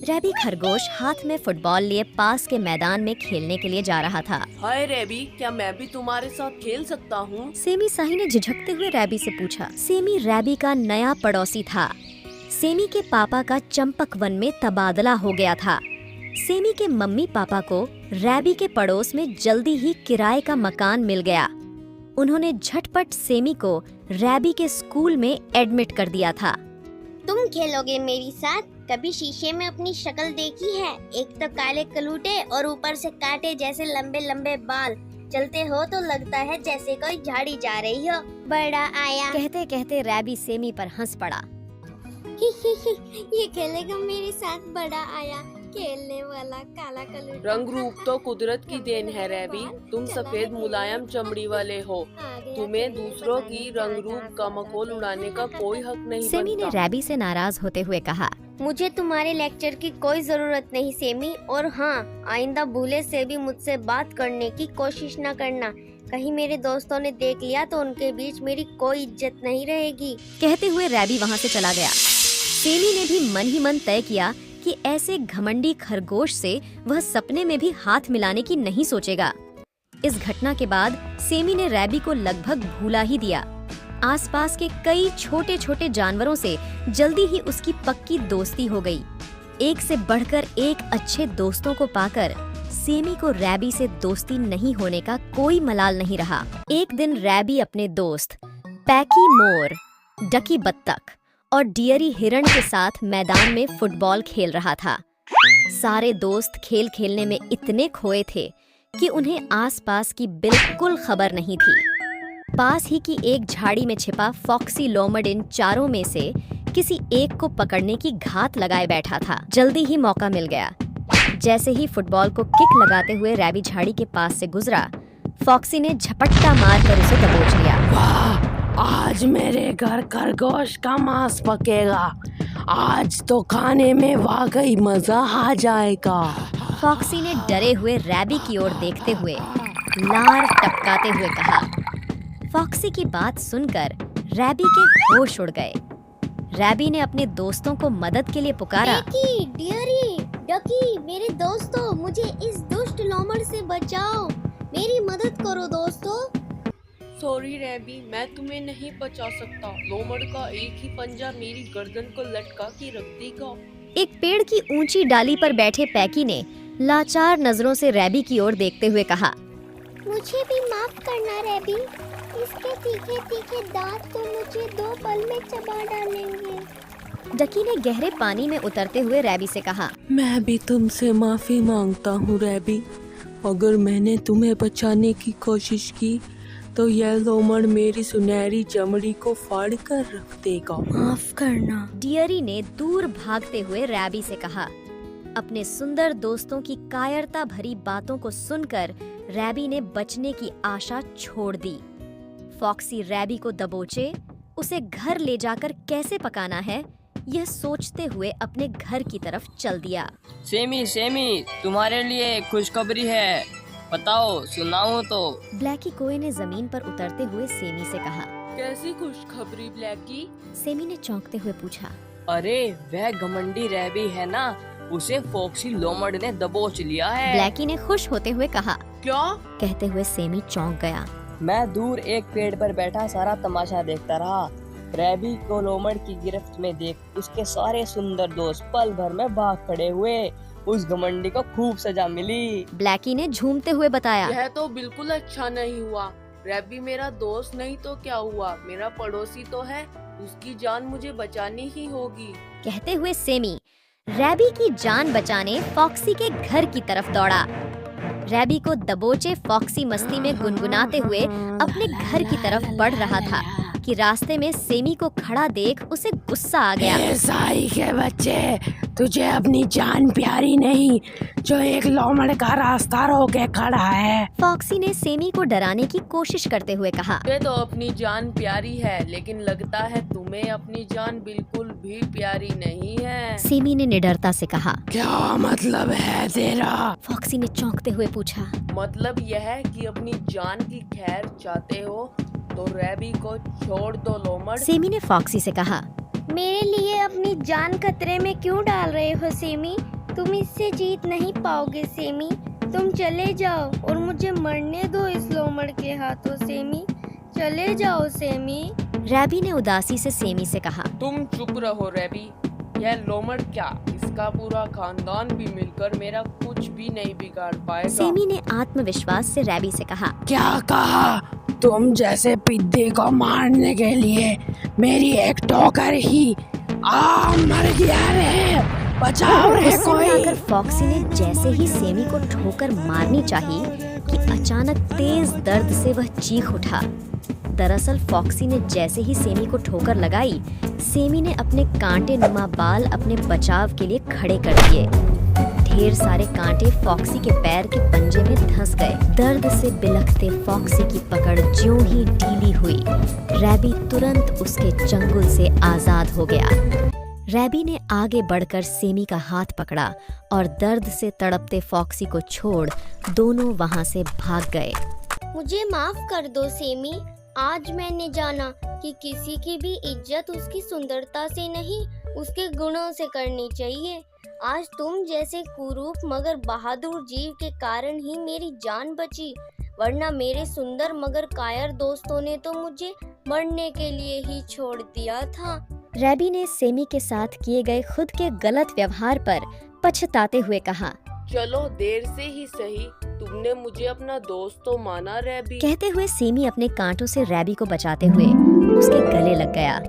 रैबी खरगोश हाथ में फुटबॉल लिए पास के मैदान में खेलने के लिए जा रहा था। हाय रैबी, क्या मैं भी तुम्हारे साथ खेल सकता हूँ? सेमी साही ने झिझकते हुए रैबी से पूछा। सेमी रैबी का नया पड़ोसी था। सेमी के पापा का चंपक वन में तबादला हो गया था। सेमी के मम्मी पापा को रैबी के पड़ोस में जल्दी ही किराए का मकान मिल गया। उन्होंने झटपट सेमी को रैबी के स्कूल में एडमिट कर दिया था। तुम खेलोगे मेरे साथ? कभी शीशे में अपनी शक्ल देखी है? एक तो काले कलूटे और ऊपर से कांटे जैसे लंबे लंबे बाल। चलते हो तो लगता है जैसे कोई झाड़ी जा रही हो। बड़ा आया। कहते कहते रैबी सेमी पर हंस पड़ा। ये खेलेगा मेरे साथ, बड़ा आया। खेलने वाला काला कलूटा। रंग रूप तो कुदरत की देन है रैबी। तुम सफेद मुलायम चमड़ी वाले हो। तुम्हें दूसरों की रंग रूप का मखौल उड़ाने का कोई हक नहीं सेमी ने बनता। रैबी से नाराज होते हुए कहा। मुझे तुम्हारे लेक्चर की कोई जरूरत नहीं सेमी, और हाँ, आइंदा भूले से भी मुझसे बात करने की कोशिश न करना। कहीं मेरे दोस्तों ने देख लिया तो उनके बीच मेरी कोई इज्जत नहीं रहेगी। कहते हुए रैबी वहाँ से चला गया। सेमी ने भी मन ही मन तय किया कि ऐसे घमंडी खरगोश से वह सपने में भी हाथ मिलाने की नहीं सोचेगा। इस घटना के बाद सेमी ने रैबी को लगभग भूला ही दिया। आसपास के कई छोटे छोटे जानवरों से जल्दी ही उसकी पक्की दोस्ती हो गई। एक से बढ़कर एक अच्छे दोस्तों को पाकर सेमी को रैबी से दोस्ती नहीं होने का कोई मलाल नहीं रहा। एक दिन रैबी अपने दोस्त पैकी मोर, डकी बत्तख और डियरी हिरण के साथ मैदान में फुटबॉल खेल रहा था। सारे दोस्त खेल खेलने में इतने खोए थे कि उन्हें आसपास की बिल्कुल खबर नहीं थी। पास ही की एक झाड़ी में छिपा फॉक्सी लोमड़ इन चारों में से किसी एक को पकड़ने की घात लगाए बैठा था। जल्दी ही मौका मिल गया। जैसे ही फुटबॉल को किक लगाते हुए रैबी झाड़ी के पास से गुजरा, फॉक्सी ने झपट्टा मारकर उसे दबोच लिया। वाह, आज मेरे घर खरगोश का मांस पकेगा। आज तो खाने में वाकई मजा आ जाएगा। फॉक्सी ने डरे हुए रैबी की ओर देखते हुए लार टपकाते हुए कहा। फॉक्सी की बात सुनकर रैबी के होश उड़ गए। रैबी ने अपने दोस्तों को मदद के लिए पुकारा। पैकी, डियरी, डकी, मेरे दोस्तों, मुझे इस दुष्ट लोमड़ से बचाओ। मेरी मदद करो दोस्तों। सॉरी रैबी, मैं तुम्हें नहीं बचा सकता। लोमड़ का एक ही पंजा मेरी गर्दन को लटका के रख देगा। एक पेड़ की ऊंची डाली पर बैठे पैकी ने लाचार नजरों से रैबी की ओर देखते हुए कहा। मुझे भी माफ करना रैबी। इसके तीखे तीखे दांत तो मुझे 2 पल में चबा डालेंगे। डकी ने गहरे पानी में उतरते हुए रैबी से कहा। मैं भी तुमसे माफी मांगता हूँ रैबी। अगर मैंने तुम्हें बचाने की कोशिश की तो यह लोमड़ मेरी सुनहरी चमड़ी को फाड़ कर रख देगा। माफ करना। डियरी ने दूर भागते हुए रैबी से कहा। अपने सुंदर दोस्तों की कायरता भरी बातों को सुनकर रैबी ने बचने की आशा छोड़ दी। फॉक्सी रैबी को दबोचे उसे घर ले जाकर कैसे पकाना है, यह सोचते हुए अपने घर की तरफ चल दिया। सेमी, तुम्हारे लिए खुशखबरी है। बताओ, सुनाऊं तो? ब्लैकी कोए ने जमीन पर उतरते हुए सेमी से कहा। कैसी खुशखबरी ब्लैकी? सेमी ने चौंकते हुए पूछा। अरे, वह घमंडी रैबी है ना, उसे फॉक्सी लोमड़ ने दबोच लिया है। ब्लैकी ने खुश होते हुए कहा। क्या? कहते हुए सेमी चौंक गया। मैं दूर एक पेड़ पर बैठा सारा तमाशा देखता रहा। रैबी को लोमड़ की गिरफ्त में देख उसके सारे सुंदर दोस्त पल भर में भाग खड़े हुए। उस घमंडी को खूब सजा मिली। ब्लैकी ने झूमते हुए बताया। यह तो बिल्कुल अच्छा नहीं हुआ। रैबी मेरा दोस्त नहीं तो क्या हुआ, मेरा पड़ोसी तो है। उसकी जान मुझे बचानी ही होगी। कहते हुए सेमी रैबी की जान बचाने फॉक्सी के घर की तरफ दौड़ा। रैबी को दबोचे फॉक्सी मस्ती में गुनगुनाते हुए अपने घर की तरफ बढ़ रहा था कि रास्ते में सेमी को खड़ा देख उसे गुस्सा आ गया। साई के बच्चे, तुझे अपनी जान प्यारी नहीं जो एक लोमड़ का रास्ता रोके खड़ा है। फॉक्सी ने सेमी को डराने की कोशिश करते हुए कहा। तुझे तो अपनी जान प्यारी है, लेकिन लगता है तुम्हें अपनी जान बिल्कुल भी प्यारी नहीं है। सेमी ने निडरता से कहा। क्या मतलब है तेरा? फॉक्सी ने चौंकते हुए पूछा। मतलब यह है कि अपनी जान की खैर चाहते हो तो रैबी को छोड़ दो लोमड़। सेमी ने फॉक्सी से कहा। मेरे लिए अपनी जान खतरे में क्यों डाल रहे हो सेमी? तुम इससे जीत नहीं पाओगे सेमी। तुम चले जाओ और मुझे मरने दो इस लोमड़ के हाथों सेमी। चले जाओ सेमी। रैबी ने उदासी से सेमी से कहा। तुम चुप रहो रैबी। यह लोमड़ क्या, इसका पूरा खानदान भी मिलकर मेरा कुछ भी नहीं बिगाड़ पाएगा। सेमी ने आत्मविश्वास से रैबी से कहा। क्या कहा? तुम जैसे पिद्दी को मारने के लिए मेरी एक ठोकर ही मर गया रे। बचाओ रे गुस्से में कोई। आकर फॉक्सी ने जैसे ही सेमी को ठोकर मारनी चाही कि अचानक तेज दर्द से वह चीख उठा। दरअसल फॉक्सी ने जैसे ही सेमी को ठोकर लगाई, सेमी ने अपने कांटे नुमा बाल अपने बचाव के लिए खड़े कर दिए। ढेर सारे कांटे फॉक्सी के पैर के पंजे में धंस गए। दर्द से बिलखते फॉक्सी की पकड़ ज्यों ही ढीली हुई, रैबी तुरंत उसके चंगुल से आजाद हो गया। रैबी ने आगे बढ़कर सेमी का हाथ पकड़ा और दर्द से तड़पते फॉक्सी को छोड़ दोनों वहां से भाग गए। मुझे माफ कर दो सेमी। आज मैंने जाना कि किसी की भी इज्जत उसकी सुंदरता से नहीं, उसके गुणों से करनी चाहिए। आज तुम जैसे कुरूप मगर बहादुर जीव के कारण ही मेरी जान बची, वरना मेरे सुंदर मगर कायर दोस्तों ने तो मुझे मरने के लिए ही छोड़ दिया था। रैबी ने सेमी के साथ किए गए खुद के गलत व्यवहार पर पछताते हुए कहा। चलो देर से ही सही, तुमने मुझे अपना दोस्त तो माना रैबी। कहते हुए सेमी अपने कांटों से रैबी को बचाते हुए उसके गले लग गया।